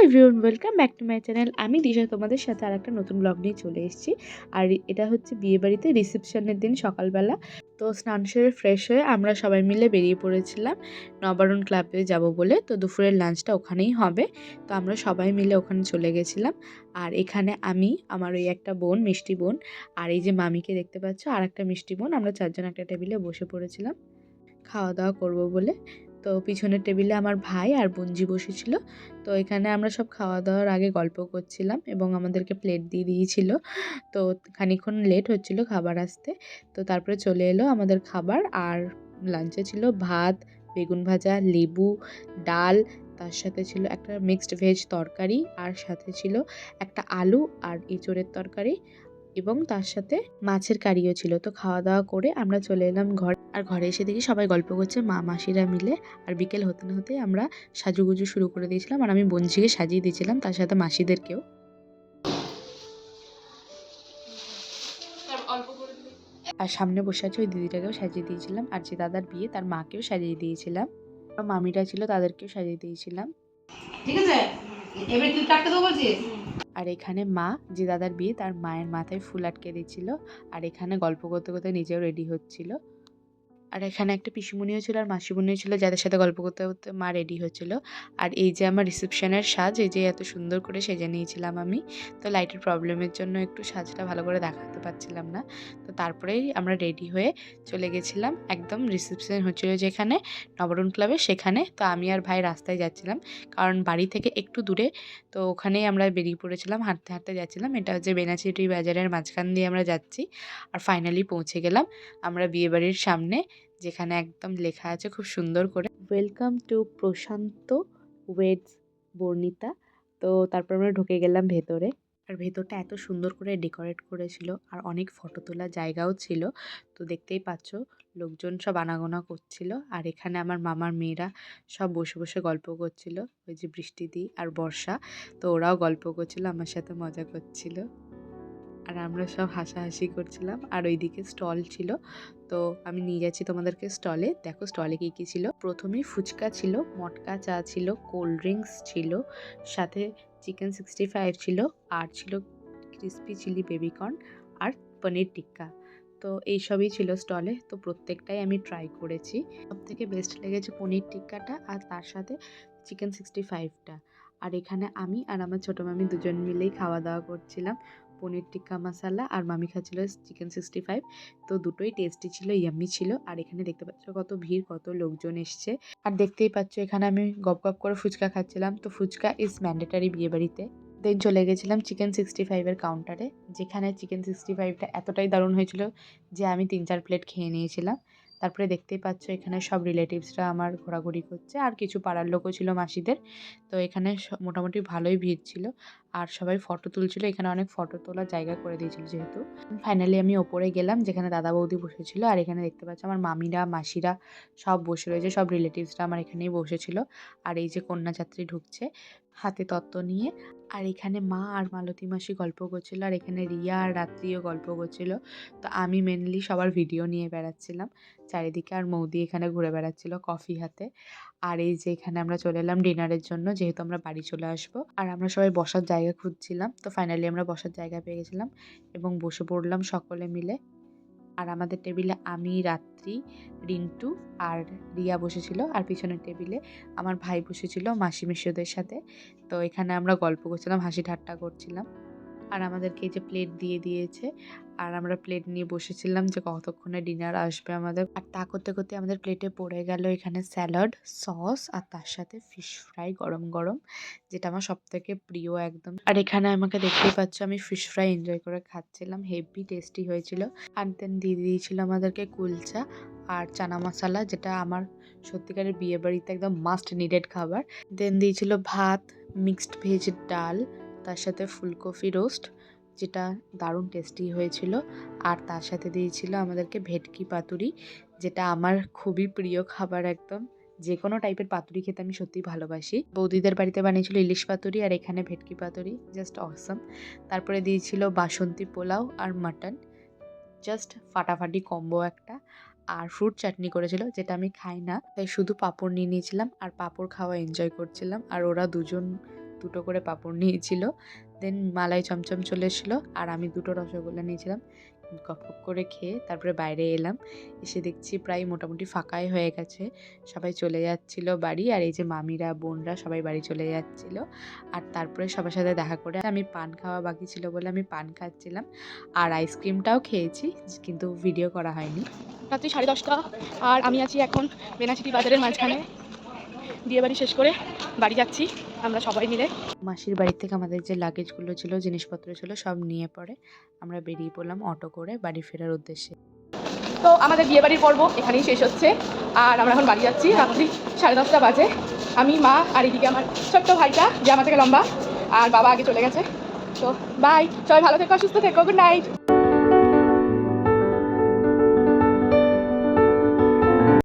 Everyone, welcome back to my channel. আমি দিশা তোমাদের সাথে আরেকটা নতুন ব্লগ নিয়ে চলে এসেছি। আর এটা হচ্ছে বিয়েবাড়িতে রিসেপশনের দিন সকালবেলা। তো স্নান সেরে ফ্রেশ হয়ে আমরা সবাই মিলে বেরিয়ে পড়েছিলাম নবারুণ ক্লাবে যাব বলে। তো দুপুরের লাঞ্চটা ওখানেই হবে। তো আমরা সবাই মিলে ওখানে চলে গেছিলাম। আর এখানে আমি, আমার ওই একটা বোন, মিষ্টি বোন, আর এই যে মামিকে দেখতে পাচ্ছ, আর একটা মিষ্টি বোন, আমরা চারজন একটা টেবিলে বসে পড়েছিলাম খাওয়া দাওয়া করব বলে। তো পিছনের টেবিলে আমার ভাই আর বোনজি বসেছিল। তো এখানে আমরা সব খাওয়া দাওয়ার আগে গল্প করছিলাম এবং আমাদেরকে প্লেট দিয়ে দিয়েছিল। তো খানিকক্ষণ লেট হচ্ছিল খাবার আসতে। তো তারপরে চলে এলো আমাদের খাবার। আর লাঞ্চে ছিল ভাত, বেগুন ভাজা, লেবু, ডাল, তার সাথে ছিল একটা মিক্সড ভেজ তরকারি, আর সাথে ছিল একটা আলু আর এঁচোড়ের তরকারি, এবং তার সাথে মাছের কারিও ছিল। তো খাওয়া দাওয়া করে আমরা চলে এলাম ঘরে। আর ঘরে এসে দেখি সবাই গল্প করছে মা মাসিরা মিলে। আর বিকেল হতে না হতে আমরা সাজুগুজু শুরু করে দিয়েছিলাম। আর আমি বোনঝিকে সাজিয়ে দিয়েছিলাম, তার সাথে মাসিদেরকেও। আর সামনে বসে আছে ওই দিদিটাকেও সাজিয়ে দিয়েছিলাম। আর যে দাদার বিয়ে তার মাকেও সাজিয়ে দিয়েছিলাম। মামিরা ছিল তাদেরকেও সাজিয়ে দিয়েছিলাম। ঠিক আছে, এবারে তুই কাটতে দেবো বলছিস। আর এখানে মা, যে দাদার বিয়ে তার মায়ের মাথায় ফুল আটকে দিচ্ছিল। আর এখানে গল্প করতে করতে নিজেও রেডি হচ্ছিল। আর এখানে একটা পিসিমণিও ছিল আর মাসিমণিও ছিল, যাদের সাথে গল্প করতে করতে মা রেডি হচ্ছিল। আর এই যে আমার রিসেপশনের সাজ, এই যে এত সুন্দর করে সেজে নিয়েছিলাম আমি। তো লাইটের প্রবলেমের জন্য একটু সাজটা ভালো করে দেখাতে পারছিলাম না। তো তারপরেই আমরা রেডি হয়ে চলে গেছিলাম একদম রিসেপশন হচ্ছিল যেখানে নবরণ ক্লাবে, সেখানে। তো আমি আর ভাই রাস্তায় যাচ্ছিলাম, কারণ বাড়ি থেকে একটু দূরে। তো ওখানেই আমরা বেরিয়ে পড়েছিলাম, হাঁটতে হাঁটতে যাচ্ছিলাম। এটা হচ্ছে বেনাচিটি বাজারের মাঝখান দিয়ে আমরা যাচ্ছি। আর ফাইনালি পৌঁছে গেলাম আমরা বিয়েবাড়ির সামনে, যেখানে একদম লেখা আছে খুব সুন্দর করে, ওয়েলকাম টু প্রশান্ত ওয়েডস বর্ণিতা। তো তারপর আমরা ঢুকে গেলাম ভেতরে। আর ভেতরটা এত সুন্দর করে ডেকোরেট করেছিল, আর অনেক ফটো তোলার জায়গাও ছিল। তো দেখতেই পাচ্ছ লোকজন সব আনাগোনা করছিল। আর এখানে আমার মামার মেয়েরা সব বসে বসে গল্প করছিল, ওই যে বৃষ্টিদি আর বর্ষা। তো ওরাও গল্প করছিল, আমার সাথে মজা করছিল। আর আমরা সব হাসাহাসি করছিলাম। আর ওইদিকে স্টল ছিল। তো আমি নিয়ে যাচ্ছি তোমাদেরকে স্টলে। দেখো স্টলে কী কী ছিল। প্রথমেই ফুচকা ছিল, মটকা চা ছিল, কোল্ড ড্রিঙ্কস ছিল, সাথে চিকেন 65 ছিল, আর ছিল ক্রিসপি চিলি বেবিকর্ন, আর পনির টিক্কা। তো এইসবই ছিল স্টলে। তো প্রত্যেকটাই আমি ট্রাই করেছি। সবথেকে বেস্ট লেগেছে পনির টিক্কাটা, আর তার সাথে চিকেন 65টা। আর এখানে আমি আর আমার ছোটো মামি দুজন মিলেই খাওয়া দাওয়া করছিলাম। পনির টিক্কা মশালা আর মামি খাচ্ছিল চিকেন 65। তো দুটোই টেস্টি ছিল, ইয়াম্মি ছিল। আর এখানে দেখতে পাচ্ছ কত ভিড়, কত লোকজন এসছে। আর দেখতেই পাচ্ছ এখানে আমি গপ গপ করে ফুচকা খাচ্ছিলাম। তো ফুচকা ইজ ম্যান্ডেটারি বিয়েবাড়িতে। দেন চলে গেছিলাম চিকেন 65-এর কাউন্টারে, যেখানে চিকেন 65টা এতটাই দারুণ হয়েছিল যে আমি 3-4 প্লেট খেয়ে নিয়েছিলাম। তারপরে দেখতেই পাচ্ছ এখানে সব রিলেটিভসরা আমার ঘোরাঘুরি করছে, আর কিছু পাড়ার লোকও ছিল মাসিদের। তো এখানে মোটামুটি ভালোই ভিড় ছিল, আর সবাই ফটো তুলছিল। এখানে অনেক ফটো তোলার জায়গা করে দিয়েছিল যেহেতু। ফাইনালি আমি ওপরে গেলাম, যেখানে দাদা বৌদি বসেছিল। আর এখানে দেখতে পাচ্ছ আমার মামিরা, মাসিরা সব বসে রয়েছে, সব রিলেটিভসরা আমার এখানেই বসেছিল। আর এই যে কন্যাযাত্রী ঢুকছে হাতে তত্ত্ব নিয়ে। আর এখানে মা আর মালতী মাসি গল্প করছিল, আর এখানে রিয়া আর রাত্রিও গল্প করছিল। তো আমি মেনলি সবার ভিডিও নিয়ে বেড়াচ্ছিলাম চারিদিকে, আর মৌদি এখানে ঘুরে বেড়াচ্ছিল কফি হাতে। আর এই যে এখানে আমরা চলে এলাম ডিনারের জন্য, যেহেতু আমরা বাড়ি চলে আসবো। আর আমরা সবাই বসার জায়গা খুঁজছিলাম। তো ফাইনালি আমরা বসার জায়গা পেয়ে গেছিলাম এবং বসে পড়লাম সকলে মিলে। আর আমাদের টেবিলে আমি, রাত্রি, রিন্টু আর রিয়া বসেছিল। আর পিছনের টেবিলে আমার ভাই বসেছিল মাসি মেসোদের সাথে। তো এখানে আমরা গল্প করছিলাম, হাসি ঠাট্টা করছিলাম। আর আমাদেরকে এই যে প্লেট দিয়ে দিয়েছে, আর আমরা প্লেট নিয়ে বসেছিলাম যে কতক্ষণে ডিনার আসবে আমাদের। আর তা করতে করতে আমাদের প্লেটে পড়ে গেল এখানে স্যালাড, সস, আর তার সাথে ফিশ ফ্রাই গরম গরম, যেটা আমার সব থেকে প্রিয় একদম। আর এখানে আমাকে দেখতেই পাচ্ছ আমি ফিশ ফ্রাই এনজয় করে খাচ্ছিলাম, হেভি টেস্টি হয়েছিল। আর দেন দিয়ে দিয়েছিল আমাদেরকে কুলচা আর চানা মশলা, যেটা আমার সত্যিকারের বিয়ে বাড়িতে একদম মাস্ট নিডেড খাবার। দেন দিয়েছিল ভাত, মিক্সড ভেজ ডাল, তার সাথে ফুলকপি রোস্ট, যেটা দারুণ টেস্টি হয়েছিল। আর তার সাথে দিয়েছিল আমাদেরকে ভেটকি পাতুরি, যেটা আমার খুবই প্রিয় খাবার একদম। যে কোনো টাইপের পাতুরি খেতে আমি সত্যিই ভালোবাসি। বৌদিদের বাড়িতে বানিয়েছিল ইলিশ পাতুরি, আর এখানে ভেটকি পাতুরি, জাস্ট অসম। তারপরে দিয়েছিল বাসন্তী পোলাও আর মাটন, জাস্ট ফাটাফাটি কম্বো একটা। আর ফ্রুট চাটনি করেছিল, যেটা আমি খাই না, তাই শুধু পাঁপড় নিয়ে নিয়েছিলাম আর পাঁপড় খাওয়া এনজয় করছিলাম। আর ওরা দুজন 2টো করে পাঁপড় নিয়েছিল। দেন মালাই চমচম চলে এসেছিলো আর আমি 2টো রসগোল্লা নিয়েছিলাম। গপ গপ করে খেয়ে তারপরে বাইরে এলাম। এসে দেখছি প্রায় মোটামুটি ফাঁকাই হয়ে গেছে। সবাই চলে যাচ্ছিল বাড়ি আর এই যে মামিরা, বোনরা সবাই বাড়ি চলে যাচ্ছিল। আর তারপরে সবার সাথে দেখা করে আমি পান খাওয়া বাকি ছিল বলে আমি পান খাচ্ছিলাম। আর আইসক্রিমটাও খেয়েছি কিন্তু ভিডিও করা হয়নি। রাত্রি 10:30 আর আমি আছি এখন বেনাচিটি বাজারের মাঝখানে। বিয়ে বাড়ি শেষ করে বাড়ি যাচ্ছি আমরা সবাই মিলে। মাসির বাড়ি থেকে আমাদের যে লাগেজগুলো ছিল, জিনিসপত্র ছিল সব নিয়ে পরে আমরা বেরিয়ে পড়লাম অটো করে বাড়ি ফেরার উদ্দেশ্যে। তো আমাদের বিয়ে বাড়ির পর্ব এখানেই শেষ হচ্ছে আর আমরা এখন বাড়ি যাচ্ছি। রাত্রি 10:30 বাজে। আমি, মা আর এদিকে আমার ছোট্ট ভাইটা যে আমার থেকে লম্বা, আর বাবা আগে চলে গেছে। তো বাই, সবাই ভালো থেকো, সুস্থ থেকো, গুড নাইট।